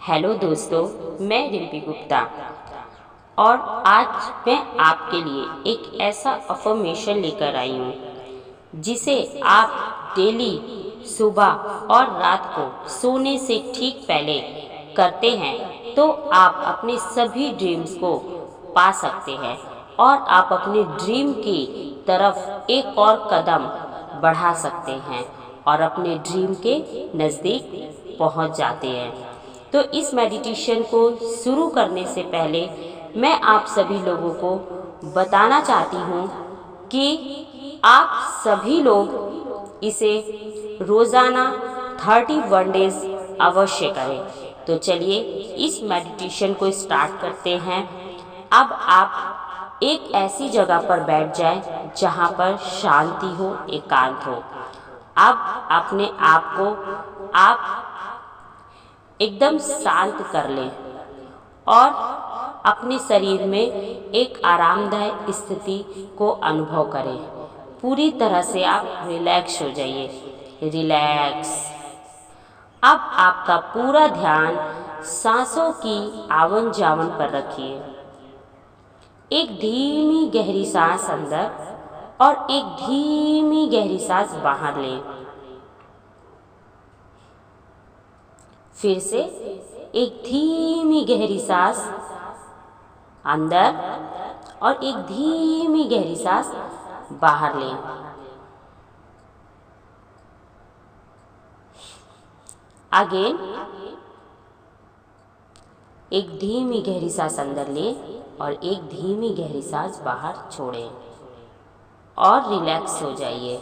Hello दोस्तों, मैं रिम्पी गुप्ता और आज मैं आपके लिए एक ऐसा अफर्मेशन लेकर आई हूँ जिसे आप डेली सुबह और रात को सोने से ठीक पहले करते हैं तो आप अपने सभी ड्रीम्स को पा सकते हैं और आप अपने ड्रीम की तरफ एक और कदम बढ़ा सकते हैं और अपने ड्रीम के नज़दीक पहुंच जाते हैं। तो इस मेडिटेशन को शुरू करने से पहले मैं आप सभी लोगों को बताना चाहती हूँ कि आप सभी लोग इसे रोज़ाना 31 डेज अवश्य करें। तो चलिए इस मेडिटेशन को स्टार्ट करते हैं। अब आप एक ऐसी जगह पर बैठ जाएं जहाँ पर शांति हो, एकांत हो। अब अपने आप को आप एकदम शांत कर लें और अपने शरीर में एक आरामदायक स्थिति को अनुभव करें। पूरी तरह से आप रिलैक्स हो जाइए। रिलैक्स। अब आपका पूरा ध्यान सांसों की आवन जावन पर रखिए। एक धीमी गहरी सांस अंदर और एक धीमी गहरी सांस बाहर लें। फिर से एक धीमी गहरी सांस अंदर और एक धीमी गहरी सांस बाहर लें। अगेन एक धीमी गहरी सांस अंदर लें और एक धीमी गहरी सांस बाहर छोड़ें और रिलैक्स हो जाइए।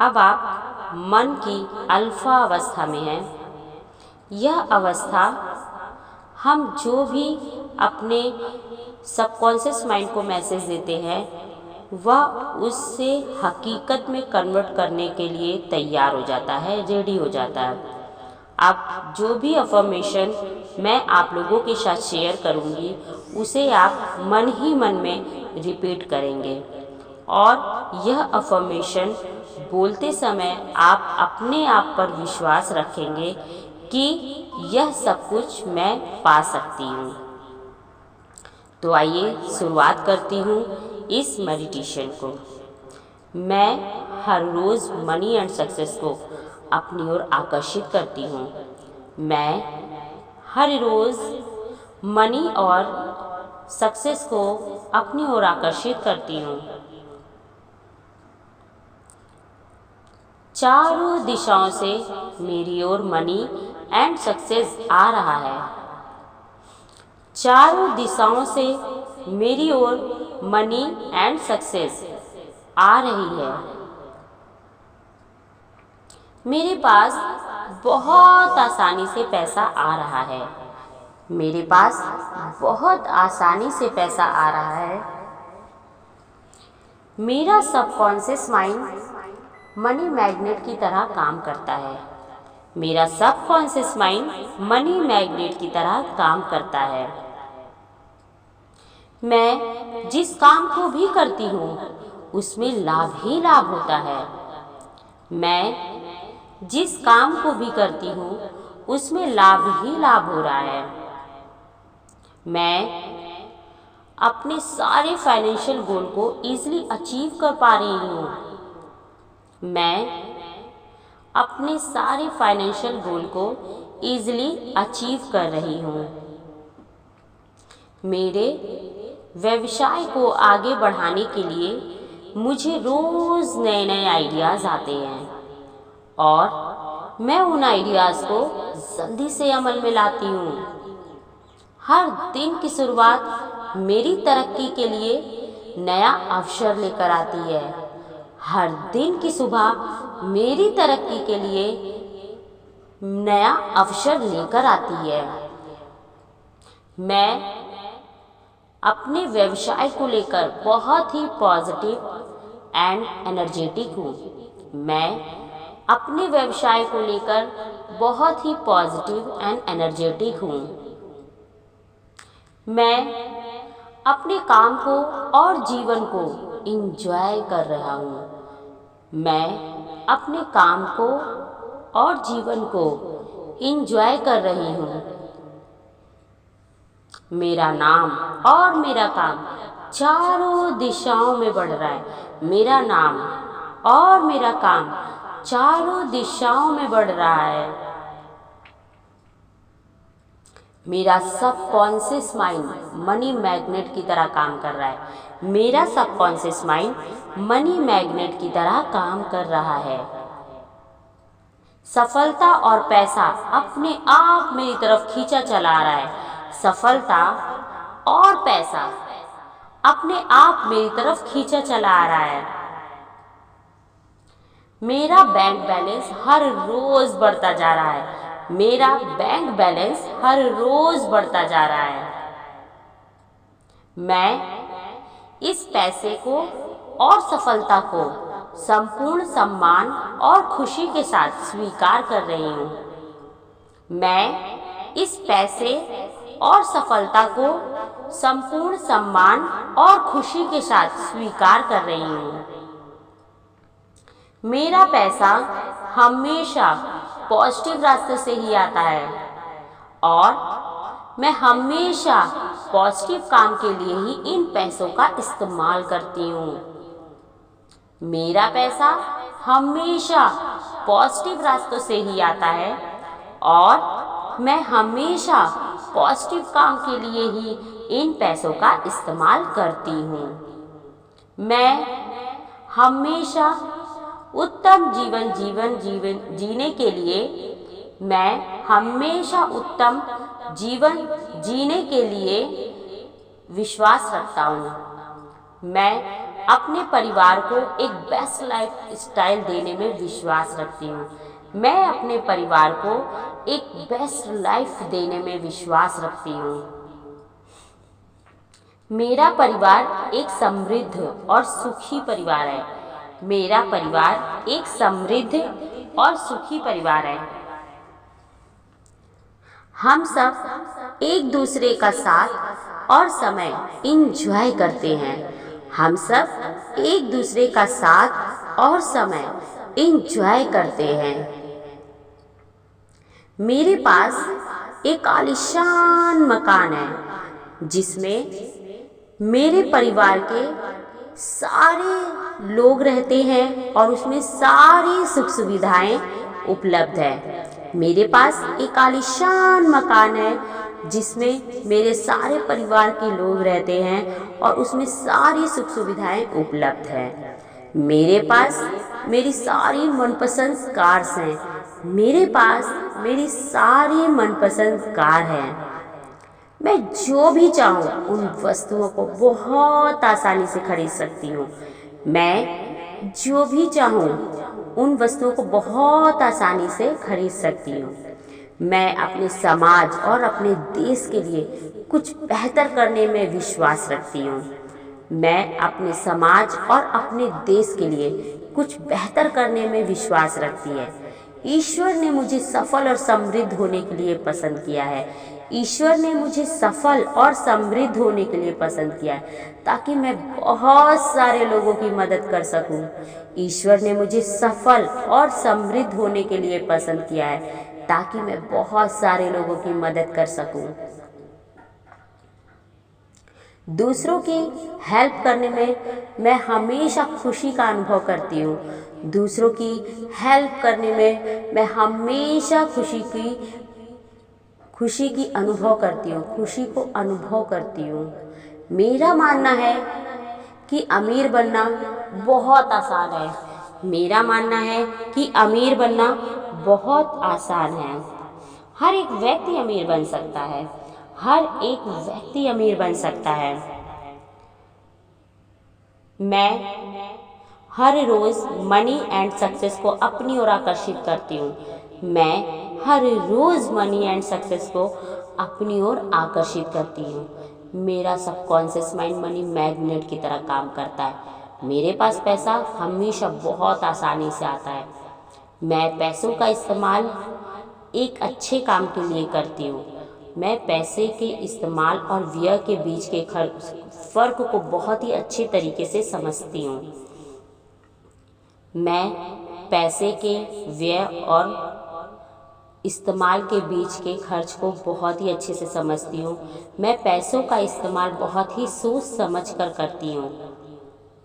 अब आप मन की अल्फा अवस्था में हैं। यह अवस्था हम जो भी अपने सबकॉन्शियस माइंड को मैसेज देते हैं वह उससे हकीकत में कन्वर्ट करने के लिए तैयार हो जाता है, रेडी हो जाता है। अब जो भी अफर्मेशन मैं आप लोगों के साथ शेयर करूंगी उसे आप मन ही मन में रिपीट करेंगे और यह अफर्मेशन बोलते समय आप अपने आप पर विश्वास रखेंगे कि यह सब कुछ मैं पा सकती हूँ। तो आइए शुरुआत करती हूँ इस मेडिटेशन को। मैं हर रोज़ मनी एंड सक्सेस को अपनी ओर आकर्षित करती हूँ। मैं हर रोज़ मनी और सक्सेस को अपनी ओर आकर्षित करती हूँ। चारों दिशाओं से मेरी ओर मनी एंड सक्सेस आ रहा है। चारों दिशाओं से मेरी ओर मनी एंड सक्सेस आ रही है। मेरे पास बहुत आसानी से पैसा आ रहा है। मेरे पास बहुत आसानी से पैसा आ रहा है। मेरा सबकॉन्शियस माइंड मनी मैग्नेट की तरह काम करता है। मेरा सबकॉन्शियस माइंड मनी मैग्नेट की तरह काम करता है। मैं जिस काम को भी करती हूँ उसमें लाभ ही लाभ होता है। मैं जिस काम को भी करती हूँ उसमें लाभ ही लाभ हो रहा है। मैं अपने सारे फाइनेंशियल गोल को इजीली अचीव कर पा रही हूँ। मैं अपने सारे फाइनेंशियल गोल को इजीली अचीव कर रही हूँ। मेरे व्यवसाय को आगे बढ़ाने के लिए मुझे रोज़ नए नए आइडियाज़ आते हैं और मैं उन आइडियाज़ को जल्दी से अमल में लाती हूँ। हर दिन की शुरुआत मेरी तरक्की के लिए नया अवसर लेकर आती है। हर दिन की सुबह मेरी तरक्की के लिए नया अवसर लेकर आती है। मैं अपने व्यवसाय को लेकर बहुत ही पॉजिटिव एंड एनर्जेटिक हूँ। मैं अपने व्यवसाय को लेकर बहुत ही पॉजिटिव एंड एनर्जेटिक हूँ। मैं अपने काम को और जीवन को इंजॉय कर रहा हूँ। मैं अपने काम को और जीवन को एंजॉय कर रही हूँ। मेरा नाम और मेरा काम चारों दिशाओं में बढ़ रहा है। मेरा नाम और मेरा काम चारों दिशाओं में बढ़ रहा है। मेरा सबकॉन्शियस माइंड मनी मैग्नेट की तरह काम कर रहा है। मेरा सबकॉन्शियस माइंड मनी मैग्नेट की तरह काम कर रहा है। सफलता और पैसा अपने आप मेरी तरफ खींचा चला रहा है। सफलता और पैसा अपने आप मेरी तरफ खींचा चला आ रहा है। मेरा बैंक बैलेंस हर रोज बढ़ता जा रहा है। मेरा बैंक बैलेंस हर रोज बढ़ता जा रहा है। मैं इस पैसे को और सफलता को संपूर्ण सम्मान और खुशी के साथ स्वीकार कर रही हूँ। मैं इस पैसे और सफलता को संपूर्ण सम्मान और खुशी के साथ स्वीकार कर रही हूँ। मेरा पैसा हमेशा पॉजिटिव रास्ते से ही आता है और मैं हमेशा पॉजिटिव काम के लिए ही इन पैसों का इस्तेमाल करती हूँ। मेरा पैसा हमेशा पॉजिटिव रास्तों से ही आता है और मैं हमेशा पॉजिटिव काम के लिए ही इन पैसों का इस्तेमाल करती हूँ। मैं हमेशा उत्तम जीवन जीने के लिए मैं हमेशा उत्तम जीवन जीने के लिए विश्वास रखता हूँ। मैं अपने परिवार को एक बेस्ट लाइफ स्टाइल देने में विश्वास रखती हूँ। मैं अपने परिवार को एक बेस्ट लाइफ देने में विश्वास रखती हूँ। मेरा परिवार एक समृद्ध और सुखी परिवार है। मेरा परिवार एक समृद्ध और सुखी परिवार है। हम सब एक दूसरे का साथ और समय एंजॉय करते हैं। हम सब एक दूसरे का साथ और समय एंजॉय करते हैं। मेरे पास एक आलीशान मकान है जिसमें मेरे परिवार के सारे लोग रहते हैं और उसमें सारी सुख सुविधाएं उपलब्ध है। मेरे पास एक आलीशान मकान है जिसमें मेरे सारे परिवार के लोग रहते हैं और उसमें सारी सुख सुविधाएं उपलब्ध है। मेरे पास मेरी सारी मनपसंद कार्स हैं। मेरे पास मेरी सारी मनपसंद कार हैं। मैं जो भी चाहूँ उन वस्तुओं को बहुत आसानी से खरीद सकती हूँ। मैं जो भी चाहूँ उन वस्तुओं को बहुत आसानी से खरीद सकती हूँ। मैं अपने समाज और अपने देश के लिए कुछ बेहतर करने में विश्वास रखती हूँ। मैं अपने समाज और अपने देश के लिए कुछ बेहतर करने में विश्वास रखती है। ईश्वर ने मुझे सफल और समृद्ध होने के लिए पसंद किया है। ईश्वर ने मुझे सफल और समृद्ध होने के लिए पसंद किया है ताकि मैं बहुत सारे लोगों की मदद कर सकूं। ईश्वर ने मुझे सफल और समृद्ध होने के लिए पसंद किया है ताकि मैं बहुत सारे लोगों की मदद कर सकूं। दूसरों की हेल्प करने में मैं हमेशा खुशी का अनुभव करती हूँ। दूसरों की हेल्प करने में मैं हमेशा खुशी की अनुभव करती हूँ, खुशी को अनुभव करती हूँ। मेरा मानना है कि अमीर बनना बहुत आसान है। मेरा मानना है कि अमीर बनना बहुत आसान है। हर एक व्यक्ति अमीर बन सकता है। हर एक व्यक्ति अमीर बन सकता है। मैं हर रोज मनी एंड सक्सेस को अपनी ओर आकर्षित करती हूँ। मैं हर रोज मनी एंड सक्सेस को अपनी ओर आकर्षित करती हूँ। मेरा सबकॉन्शियस माइंड मनी मैग्नेट की तरह काम करता है। मेरे पास पैसा हमेशा बहुत आसानी से आता है। मैं पैसों का इस्तेमाल एक अच्छे काम के लिए करती हूँ। मैं पैसे के इस्तेमाल और व्यय के बीच के फ़र्क को बहुत ही अच्छे तरीके से समझती हूँ। मैं पैसे के व्यय और इस्तेमाल के बीच के खर्च को बहुत ही अच्छे से समझती हूँ। मैं पैसों का इस्तेमाल बहुत ही सोच समझ कर करती हूँ।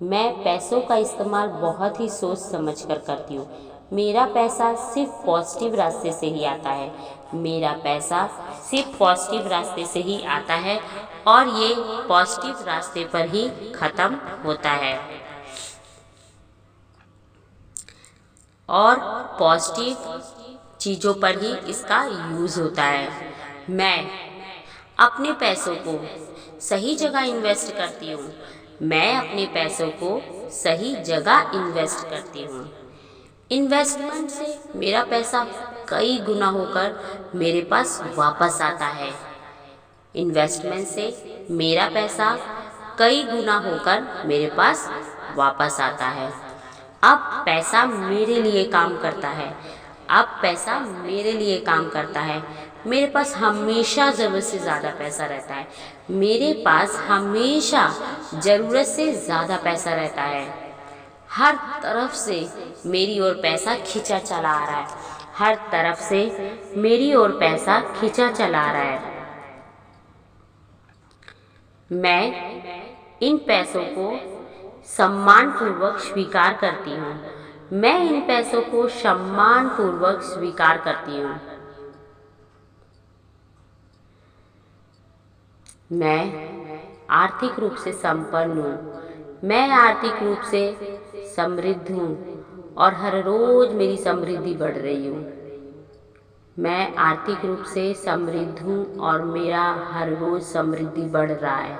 मैं पैसों का इस्तेमाल बहुत ही सोच समझ कर करती हूँ। मेरा पैसा सिर्फ पॉजिटिव रास्ते से ही आता है। मेरा पैसा सिर्फ पॉजिटिव रास्ते से ही आता है और ये पॉजिटिव रास्ते पर ही ख़त्म होता है और पॉजिटिव चीज़ों पर ही इसका यूज़ होता है। मैं अपने पैसों को सही जगह इन्वेस्ट करती हूँ। मैं अपने पैसों को सही जगह इन्वेस्ट करती हूँ। इन्वेस्टमेंट से मेरा पैसा कई गुना होकर मेरे पास वापस आता है। इन्वेस्टमेंट से मेरा पैसा कई गुना होकर मेरे पास वापस आता है। अब पैसा मेरे लिए काम करता है। अब पैसा मेरे लिए काम करता है। मेरे पास हमेशा ज़रूरत से ज़्यादा पैसा रहता है। मेरे पास हमेशा ज़रूरत से ज़्यादा पैसा रहता है। हर तरफ से मेरी ओर पैसा खींचा चला आ रहा है। हर तरफ से मेरी ओर पैसा खींचा चला आ रहा है। मैं इन पैसों को सम्मानपूर्वक स्वीकार करती हूँ। मैं इन पैसों को सम्मानपूर्वक स्वीकार करती हूँ। मैं आर्थिक रूप से संपन्न हूँ। मैं आर्थिक रूप से समृद्ध हूँ और हर रोज़ मेरी समृद्धि बढ़ रही हूँ। मैं आर्थिक रूप से समृद्ध हूँ और मेरा हर रोज़ समृद्धि बढ़ रहा है।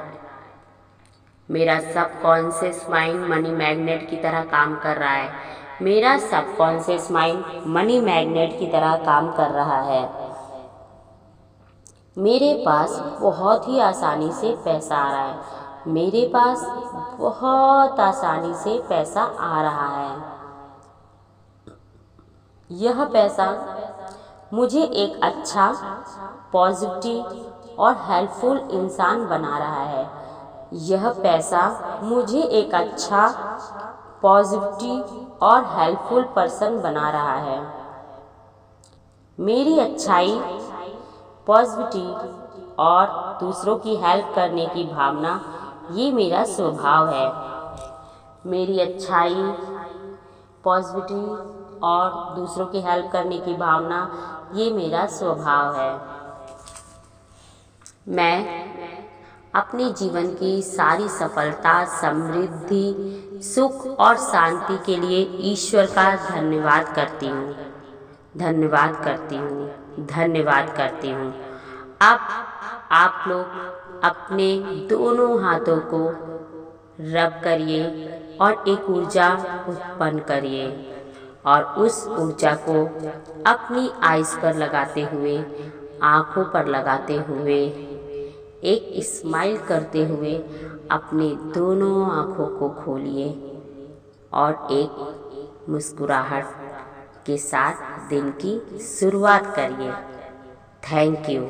मेरा सबकॉन्शियस माइंड मनी मैग्नेट की तरह काम कर रहा है। मेरा सबकॉन्शियस माइंड मनी मैग्नेट की तरह काम कर रहा है। मेरे पास बहुत ही आसानी से पैसा आ रहा है। मेरे पास बहुत आसानी से पैसा आ रहा है। यह पैसा मुझे एक अच्छा, पॉजिटिव और हेल्पफुल इंसान बना रहा है। यह पैसा मुझे एक अच्छा, पॉजिटिव और हेल्पफुल पर्सन बना रहा है। मेरी अच्छाई, पॉजिटिव और दूसरों की हेल्प करने की भावना ये मेरा स्वभाव है। मेरी अच्छाई, पॉजिटिव और दूसरों की हेल्प करने की भावना ये मेरा स्वभाव है। मैं अपने जीवन की सारी सफलता, समृद्धि, सुख और शांति के लिए ईश्वर का धन्यवाद करती हूँ। धन्यवाद करती हूँ। धन्यवाद करती हूँ। अब आप लोग अपने दोनों हाथों को रब करिए और एक ऊर्जा उत्पन्न करिए और उस ऊर्जा को अपनी आइज़ पर लगाते हुए, आँखों पर लगाते हुए, एक स्माइल करते हुए अपनी दोनों आँखों को खोलिए और एक मुस्कुराहट के साथ दिन की शुरुआत करिए। Thank you.